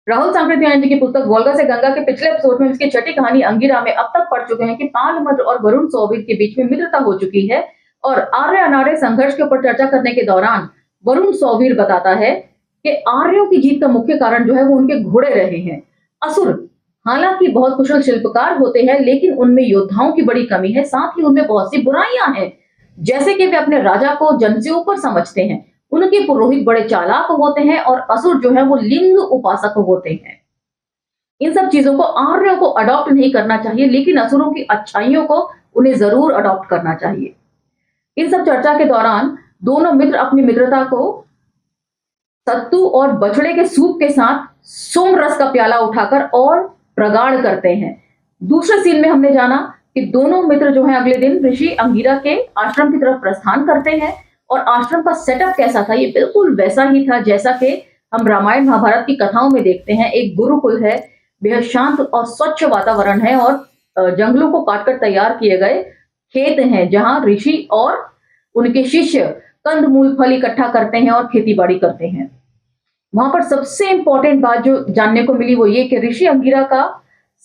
राहुल सांकृत्यायन जी की पुस्तक वोल्गा से गंगा के पिछले एपिसोड में इसकी छठी कहानी अंगिरा में अब तक पढ़ चुके हैं कि पालमत्र और वरुण सोबीर के बीच में मित्रता हो चुकी है। और आर्य अनार्य संघर्ष के ऊपर चर्चा करने के दौरान वरुण सोबीर बताता है कि आर्यों की जीत का मुख्य कारण जो है वो उनके घोड़े रहे हैं। असुर हालांकि बहुत कुशल शिल्पकार होते हैं, लेकिन उनमें योद्धाओं की बड़ी कमी है, साथ ही उनमें बहुत सी बुराइयां हैं। जैसे कि वे अपने राजा को जन से ऊपर समझते हैं, उनके पुरोहित बड़े चालाक होते हैं और असुर जो है वो लिंग उपासक होते हैं। इन सब चीजों को आर्यों को अडॉप्ट नहीं करना चाहिए, लेकिन असुरों की अच्छाइयों को उन्हें जरूर अडॉप्ट करना चाहिए। इन सब चर्चा के दौरान दोनों मित्र अपनी मित्रता को सत्तू और बछड़े के सूप के साथ सोम रस का प्याला उठाकर और प्रगाढ़ करते हैं। दूसरे सीन में हमने जाना कि दोनों मित्र जो है अगले दिन ऋषि अंगिरा के आश्रम की तरफ प्रस्थान करते हैं। और आश्रम का सेटअप कैसा था? ये बिल्कुल वैसा ही था जैसा कि हम रामायण महाभारत की कथाओं में देखते हैं। एक गुरुकुल है, बेहद शांत और स्वच्छ वातावरण है और जंगलों को काटकर तैयार किए गए खेत हैं जहां ऋषि और उनके शिष्य कंदमूल फल इकट्ठा करते हैं और खेती बाड़ी करते हैं। वहां पर सबसे इंपॉर्टेंट बात जो जानने को मिली वो ये कि ऋषि अंगिरा का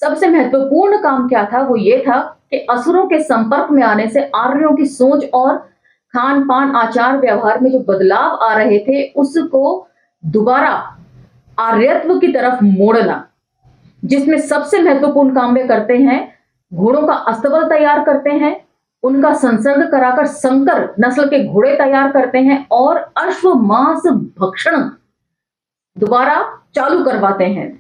सबसे महत्वपूर्ण काम क्या था? वो ये था कि असुरों के संपर्क में आने से आर्यों की सोच और खान पान आचार व्यवहार में जो बदलाव आ रहे थे उसको दोबारा आर्यत्व की तरफ मोड़ना, जिसमें सबसे महत्वपूर्ण काम वे करते हैं, घोड़ों का अस्तबल तैयार करते हैं, उनका संसर्ग कराकर संकर नस्ल के घोड़े तैयार करते हैं और अश्व मांस भक्षण दोबारा चालू करवाते हैं।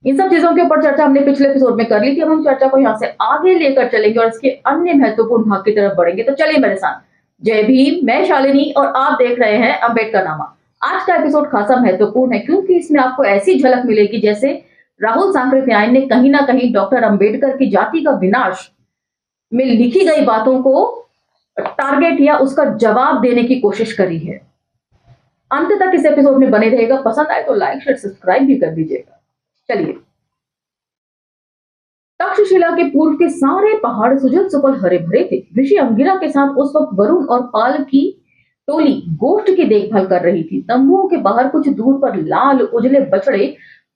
इन सब चीजों के ऊपर चर्चा हमने पिछले एपिसोड में कर ली थी। अब हम चर्चा को यहां से आगे लेकर चलेंगे और इसके अन्य महत्वपूर्ण भाग की तरफ बढ़ेंगे। तो चलिए मेरे साथ। जय भीम, मैं शालिनी और आप देख रहे हैं अम्बेडकरनामा। आज का एपिसोड खासा महत्वपूर्ण है क्योंकि इसमें आपको ऐसी झलक मिलेगी जैसे राहुल सांकृत्यायन ने कहीं ना कहीं डॉक्टर अंबेडकर की जाति का विनाश में लिखी गई बातों को टारगेट या उसका जवाब देने की कोशिश करी है। अंत तक इस एपिसोड में बने रहेगा। पसंद आए तो लाइक शेयर सब्सक्राइब भी कर दीजिएगा। चलिए। तक्षशिला के पूर्व के सारे पहाड़ सुजल सुफल हरे भरे थे। ऋषि अंगिरा के साथ उस वक्त वरुण और पाल की टोली गोष्ठ की देखभाल कर रही थी। तंबुओं के बाहर कुछ दूर पर लाल उजले बछड़े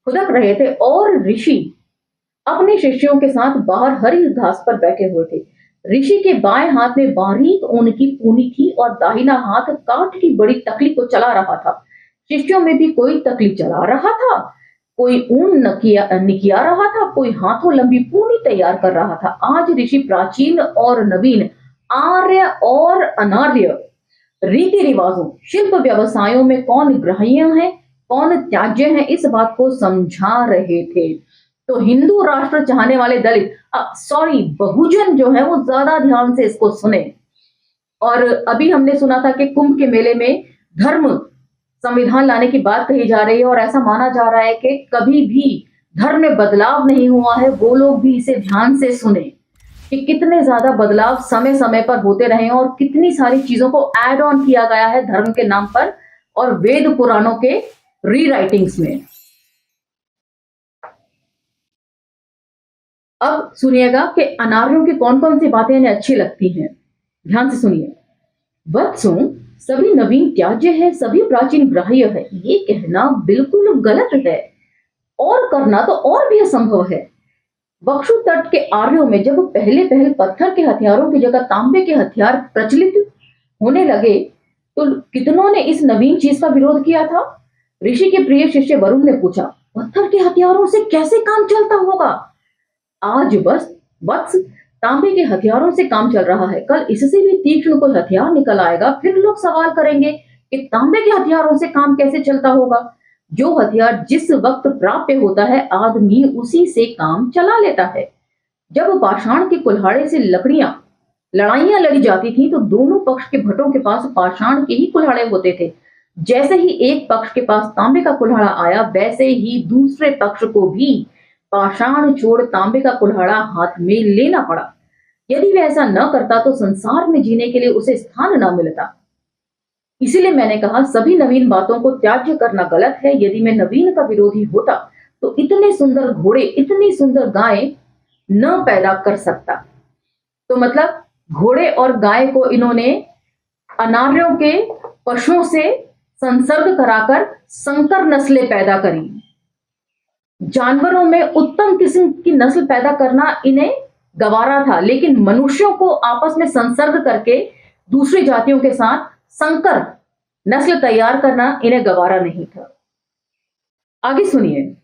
खुदक रहे थे और ऋषि अपने शिष्यों के साथ बाहर हरी घास पर बैठे हुए थे। ऋषि के बाएं हाथ में बारीक ऊन की पूनी थी और दाहिना हाथ काठ की बड़ी तकली को चला रहा था। शिष्यों में भी कोई तकली चला रहा था, कोई ऊन निकिया रहा था, कोई हाथों लंबी पूनी तैयार कर रहा था। आज ऋषि प्राचीन और नवीन, आर्य और अनार्य रीति रिवाजों, शिल्प व्यवसायों में कौन ग्राह्य है, कौन त्याज्य है, इस बात को समझा रहे थे। तो हिंदू राष्ट्र चाहने वाले दलित, बहुजन जो है वो ज्यादा ध्यान से इसको सुने। और अभी हमने सुना था कि कुंभ के मेले में धर्म संविधान लाने की बात कही जा रही है और ऐसा माना जा रहा है कि कभी भी धर्म में बदलाव नहीं हुआ है। वो लोग भी इसे ध्यान से सुने कि कितने ज्यादा बदलाव समय समय पर होते रहे और कितनी सारी चीजों को ऐड ऑन किया गया है धर्म के नाम पर और वेद पुराणों के रीराइटिंग्स में। अब सुनिएगा कि अनार्यों की कौन कौन सी बातें इन्हें अच्छी लगती हैं। ध्यान से सुनिए। वत्सों, सभी नवीन त्याज्य है, सभी प्राचीन ग्राह्य है, ये कहना बिल्कुल गलत है और करना तो और भी असंभव है। बक्सु तट के आर्यों में जब पहले पत्थर के हथियारों की जगह तांबे के हथियार प्रचलित होने लगे तो कितनों ने इस नवीन चीज का विरोध किया था। ऋषि के प्रिय शिष्य वरुण ने पूछा, पत्थर के हथियारों से कैसे काम चलता होगा? आज बस वत्स तांबे के हथियारों से काम चल रहा है, कल इससे भी तीक्ष्ण कोई हथियार निकल आएगा, फिर लोग सवाल करेंगे कि तांबे के हथियारों से काम कैसे चलता होगा। जो हथियार जिस वक्त प्राप्य होता है आदमी उसी से काम चला लेता है। जब पाषाण के कुल्हाड़े से लड़ाइयां लड़ी जाती थी तो दोनों पक्ष के भटों के पास पाषाण के ही कुल्हाड़े होते थे। जैसे ही एक पक्ष के पास तांबे का कुल्हाड़ा आया वैसे ही दूसरे पक्ष को भी पाषाण छोड़ तांबे का कुल्हाड़ा हाथ में लेना पड़ा। यदि वह ऐसा न करता तो संसार में जीने के लिए उसे स्थान न मिलता। इसीलिए मैंने कहा सभी नवीन बातों को त्याज्य करना गलत है। यदि मैं नवीन का विरोधी होता तो इतने सुंदर घोड़े, इतनी सुंदर गाय न पैदा कर सकता। तो मतलब घोड़े और गाय को इन्होंने अनार्यों के पशुओं से संसर्ग कराकर संकर नस्लें पैदा करी। जानवरों में उत्तम किस्म की नस्ल पैदा करना इन्हें गवारा था, लेकिन मनुष्यों को आपस में संसर्ग करके दूसरी जातियों के साथ संकर नस्ल तैयार करना इन्हें गवारा नहीं था। आगे सुनिए।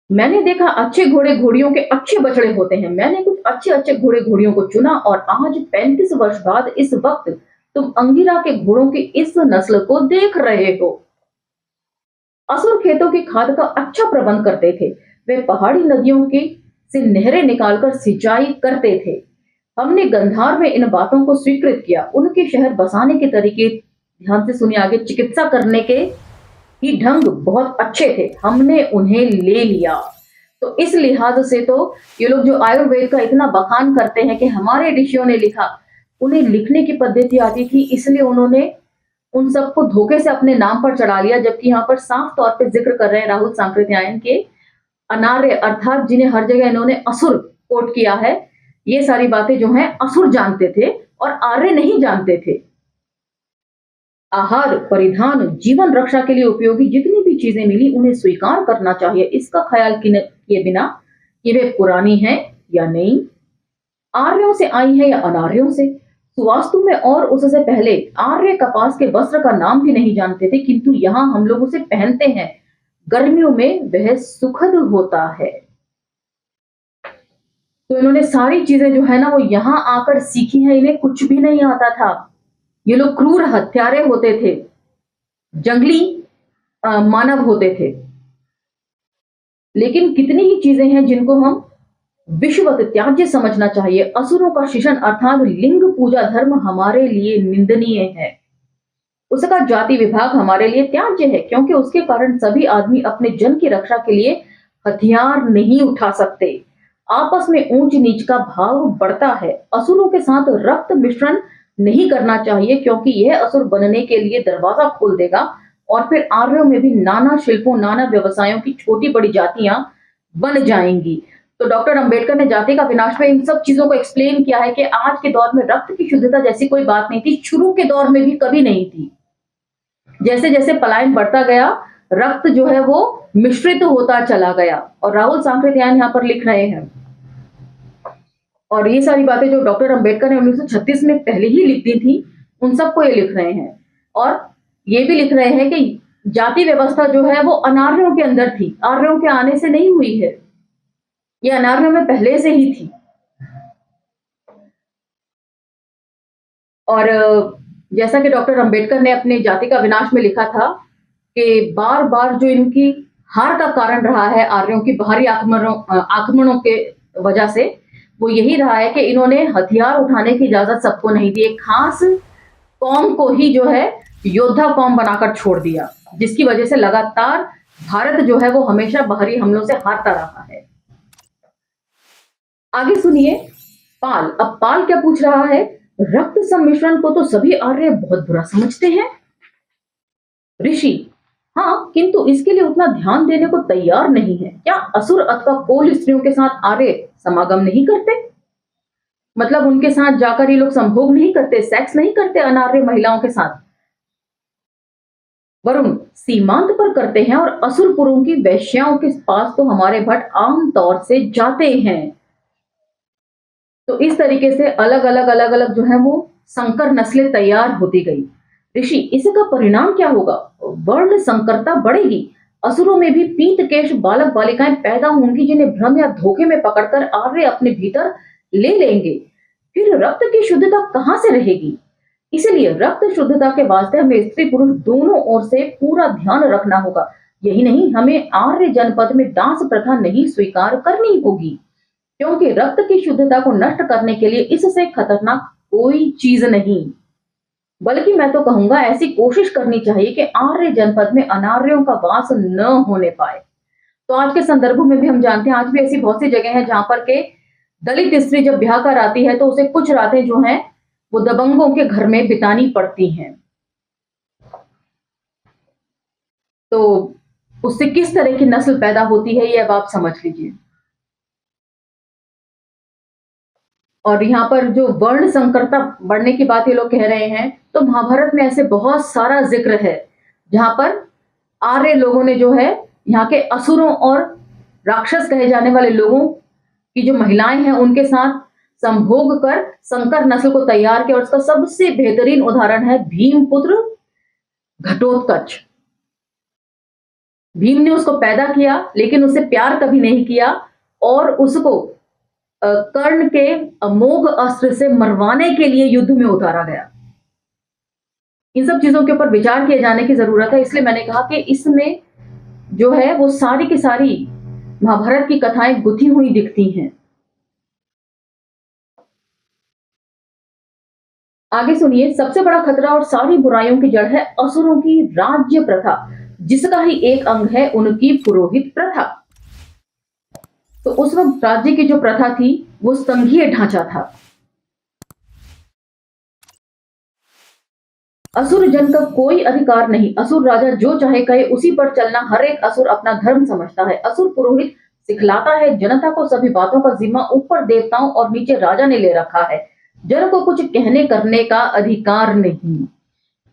मैंने देखा अच्छे घोड़े घोड़ियों के अच्छे बछड़े होते हैं। मैंने कुछ अच्छे अच्छे घोड़े घोड़ियों को चुना और आज 35 वर्ष बाद इस वक्त तुम अंगिरा के घोड़ों की इस नस्ल को देख रहे हो। असुर खेतों की खाद का अच्छा प्रबंध करते थे। वे पहाड़ी नदियों की से नहरें निकालकर सिंचाई करते थे। हमने गंधार में इन बातों को स्वीकृत किया। उनके शहर बसाने के तरीके, ध्यान से सुनिए आगे, चिकित्सा करने के ही ढंग बहुत अच्छे थे। हमने उन्हें ले लिया। तो इस लिहाज से तो ये लोग जो आयुर्वेद का इतना बखान करते हैं कि हमारे ऋषियों ने लिखा, उन्हें लिखने की पद्धति आती थी, इसलिए उन्होंने उन सबको धोखे से अपने नाम पर चढ़ा लिया। जबकि यहाँ पर साफ तौर पे जिक्र कर रहे हैं राहुल सांकृत्यायन के अनार्य, अर्थात जिन्हें हर जगह इन्होंने असुर कोट किया है। ये सारी बातें जो हैं असुर जानते थे और आर्य नहीं जानते थे। आहार, परिधान, जीवन रक्षा के लिए उपयोगी जितनी भी चीजें मिली उन्हें स्वीकार करना चाहिए, इसका ख्याल किए बिना कि वे पुरानी हैं या नहीं, आर्यों से आई है या अनार्यों से। सुवास्तु में और उससे पहले आर्य कपास के वस्त्र का नाम भी नहीं जानते थे, किंतु यहाँ हम लोग उसे पहनते हैं। गर्मियों में वह सुखद होता है। तो इन्होंने सारी चीजें जो है ना वो यहाँ आकर सीखी हैं। इन्हें कुछ भी नहीं आता था। ये लोग क्रूर हत्यारे होते थे, जंगली मानव होते थे। लेकिन कितनी ही चीजें हैं जिनको हम विश्वत त्याज्य समझना चाहिए। असुरों का शिशन अर्थात लिंग पूजा धर्म हमारे लिए निंदनीय है। उसका जाति विभाग हमारे लिए त्याज्य है, क्योंकि उसके कारण सभी आदमी अपने जन की रक्षा के लिए हथियार नहीं उठा सकते। आपस में ऊंच नीच का भाव बढ़ता है। असुरों के साथ रक्त मिश्रण नहीं करना चाहिए, क्योंकि यह असुर बनने के लिए दरवाजा खोल देगा और फिर आर्यों में भी नाना शिल्पों, नाना व्यवसायों की छोटी बड़ी जातियां बन जाएंगी। तो डॉक्टर अंबेडकर ने जाति का विनाश में इन सब चीजों को एक्सप्लेन किया है कि आज के दौर में रक्त की शुद्धता जैसी कोई बात नहीं थी, शुरू के दौर में भी कभी नहीं थी। जैसे जैसे पलायन बढ़ता गया, रक्त जो है वो मिश्रित होता चला गया। और राहुल सांकृत्यायन यहाँ पर लिख रहे हैं, और ये सारी बातें जो डॉक्टर अंबेडकर ने 1936 में पहले ही लिख दी थी, उन सबको ये लिख रहे हैं। और ये भी लिख रहे हैं कि जाति व्यवस्था जो है वो अनार्यों के अंदर थी, आर्यों के आने से नहीं हुई है, ये अनार्यों में पहले से ही थी। और जैसा कि डॉक्टर अंबेडकर ने अपने जाति का विनाश में लिखा था कि बार बार जो इनकी हार का कारण रहा है आर्यों की बाहरी आक्रमणों के वजह से, वो यही रहा है कि इन्होंने हथियार उठाने की इजाजत सबको नहीं दी। एक खास कौम को ही जो है योद्धा कौम बनाकर छोड़ दिया, जिसकी वजह से लगातार भारत जो है वो हमेशा बाहरी हमलों से हारता रहा है। आगे सुनिए पाल। अब पाल क्या पूछ रहा है? रक्त सम्मिश्रण को तो सभी आर्य बहुत बुरा समझते हैं ऋषि। हाँ, किंतु इसके लिए उतना ध्यान देने को तैयार नहीं है। क्या असुर अथवा कोल स्त्रियों के साथ आर्य समागम नहीं करते? मतलब उनके साथ जाकर ये लोग संभोग नहीं करते, सेक्स नहीं करते अनार्य महिलाओं के साथ? वरुण, सीमांत पर करते हैं, और असुरपुरों की वैश्याओं के पास तो हमारे भट्ट आम तौर से जाते हैं। तो इस तरीके से अलग अलग जो है वो संकर नस्लें तैयार होती गई। ऋषि, इसका परिणाम क्या होगा? वर्ण संकरता बढ़ेगी। असुरों में भी पीतकेश बालक बालिकाएं पैदा होंगी, जिन्हें भ्रम या धोखे में पकड़कर आर्य अपने भीतर ले लेंगे। फिर रक्त की शुद्धता कहां से रहेगी? इसलिए रक्त शुद्धता के वास्ते हमें स्त्री पुरुष दोनों ओर से पूरा ध्यान रखना होगा। यही नहीं, हमें आर्य जनपद में दास प्रथा नहीं स्वीकार करनी होगी, क्योंकि रक्त की शुद्धता को नष्ट करने के लिए इससे खतरनाक कोई चीज नहीं। बल्कि मैं तो कहूंगा ऐसी कोशिश करनी चाहिए कि आर्य जनपद में अनार्यों का वास न होने पाए। तो आज के संदर्भों में भी हम जानते हैं, आज भी ऐसी बहुत सी जगह है जहां पर के दलित स्त्री जब ब्याह कर आती है तो उसे कुछ रातें जो हैं वो दबंगों के घर में बितानी पड़ती हैं। तो उससे किस तरह की नस्ल पैदा होती है ये अब आप समझ लीजिए। और यहाँ पर जो वर्ण संकरता बढ़ने की बात ये लोग कह रहे हैं, तो महाभारत में ऐसे बहुत सारा जिक्र है जहां पर आर्य लोगों ने जो है यहाँ के असुरों और राक्षस कहे जाने वाले लोगों की जो महिलाएं हैं उनके साथ संभोग कर संकर नस्ल को तैयार किया। और इसका सबसे बेहतरीन उदाहरण है भीमपुत्र घटोत्कच। भीम ने उसको पैदा किया लेकिन उससे प्यार कभी नहीं किया और उसको कर्ण के अमोघ अस्त्र से मरवाने के लिए युद्ध में उतारा गया। इन सब चीजों के ऊपर विचार किए जाने की जरूरत है, इसलिए मैंने कहा कि इसमें जो है वो सारी की सारी महाभारत की कथाएं गुथी हुई दिखती हैं। आगे सुनिए, सबसे बड़ा खतरा और सारी बुराइयों की जड़ है असुरों की राज्य प्रथा, जिसका ही एक अंग है उनकी पुरोहित प्रथा। तो उस वक्त राज्य की जो प्रथा थी वो संघीय ढांचा था। असुर जन का कोई अधिकार नहीं, असुर राजा जो चाहे कहे उसी पर चलना हर एक असुर अपना धर्म समझता है। असुर पुरोहित सिखलाता है जनता को सभी बातों का जिम्मा ऊपर देवताओं और नीचे राजा ने ले रखा है, जन को कुछ कहने करने का अधिकार नहीं।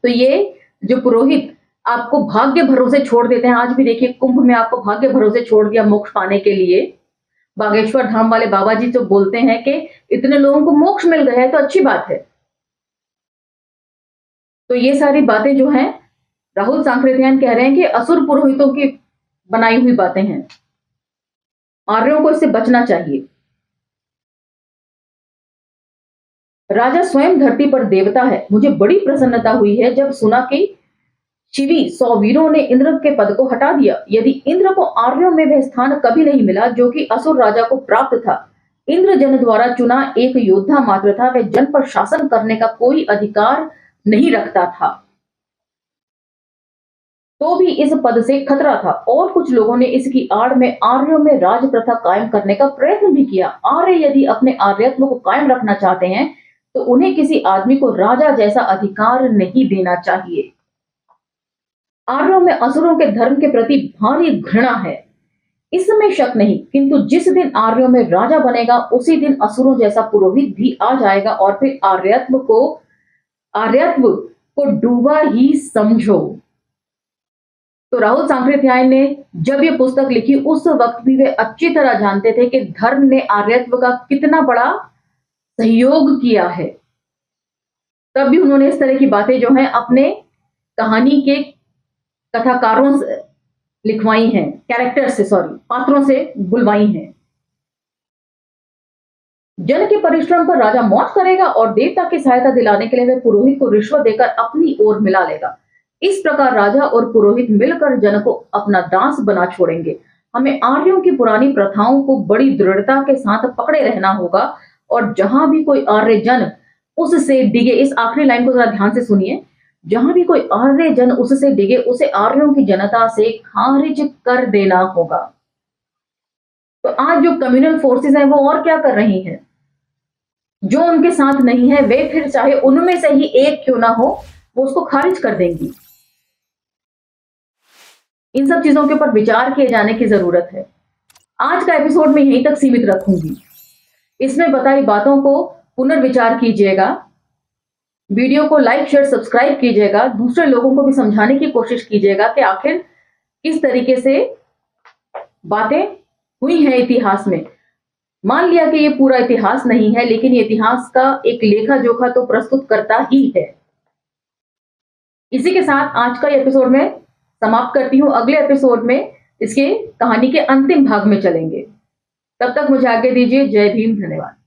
तो ये जो पुरोहित आपको भाग्य भरोसे छोड़ देते हैं, आज भी देखिए कुंभ में आपको भाग्य भरोसे छोड़ दिया मोक्ष पाने के लिए। बागेश्वर धाम वाले बाबा जी जो बोलते हैं कि इतने लोगों को मोक्ष मिल गया है तो अच्छी बात है। तो ये सारी बातें जो हैं राहुल सांकृत्यायन कह रहे हैं कि असुर पुरोहितों की बनाई हुई बातें हैं, आर्यों को इससे बचना चाहिए। राजा स्वयं धरती पर देवता है। मुझे बड़ी प्रसन्नता हुई है जब सुना कि शिवी 100 वीरों ने इंद्र के पद को हटा दिया। यदि इंद्र को आर्यों में वह स्थान कभी नहीं मिला जो कि असुर राजा को प्राप्त था। इंद्र जन द्वारा चुना एक योद्धा मात्र था, वह जन पर शासन करने का कोई अधिकार नहीं रखता था, तो भी इस पद से खतरा था। और कुछ लोगों ने इसकी आड़ में आर्यों में राज प्रथा कायम करने का प्रयत्न भी किया। आर्य यदि अपने आर्यत्व को कायम रखना चाहते हैं तो उन्हें किसी आदमी को राजा जैसा अधिकार नहीं देना चाहिए। आर्यों में असुरों के धर्म के प्रति भारी घृणा है, इसमें शक नहीं, किंतु जिस दिन आर्यों में राजा बनेगा उसी दिन असुरों जैसा पुरोहित भी आ जाएगा और फिर आर्यत्व को डूबा ही समझो। तो राहुल सांकृत्यायन ने जब ये पुस्तक लिखी उस वक्त भी वे अच्छी तरह जानते थे कि धर्म ने आर्यत्व का कितना बड़ा सहयोग किया है। तब भी उन्होंने इस तरह की बातें जो हैं अपने कहानी के कथाकारों से लिखवाई हैं, पात्रों से बुलवाई हैं। जन के परिश्रम पर राजा मौज करेगा और देवता की सहायता दिलाने के लिए वह पुरोहित को रिश्वत देकर अपनी ओर मिला लेगा। इस प्रकार राजा और पुरोहित मिलकर जन को अपना दास बना छोड़ेंगे। हमें आर्यों की पुरानी प्रथाओं को बड़ी दृढ़ता के साथ पकड़े रहना होगा और जहां भी कोई आर्य जन उससे डिगे, इस आखिरी लाइन को जरा ध्यान से सुनिए, जहां भी कोई आर्य जन उससे डिगे उसे आर्यों की जनता से खारिज कर देना होगा। तो आज जो कम्युनल फोर्सेस हैं वो और क्या कर रही हैं, जो उनके साथ नहीं है वे फिर चाहे उनमें से ही एक क्यों ना हो वो उसको खारिज कर देंगी। इन सब चीजों के ऊपर विचार किए जाने की जरूरत है। आज का एपिसोड में यहीं तक सीमित रखूंगी। इसमें बताई बातों को पुनर्विचार कीजिएगा, वीडियो को लाइक शेयर सब्सक्राइब कीजिएगा, दूसरे लोगों को भी समझाने की कोशिश कीजिएगा कि आखिर किस तरीके से बातें हुई हैं इतिहास में। मान लिया कि ये पूरा इतिहास नहीं है, लेकिन ये इतिहास का एक लेखा जोखा तो प्रस्तुत करता ही है। इसी के साथ आज का एपिसोड में समाप्त करती हूं। अगले एपिसोड में इसके कहानी के अंतिम भाग में चलेंगे। तब तक मुझे आज्ञा दीजिए। जय भीम, धन्यवाद।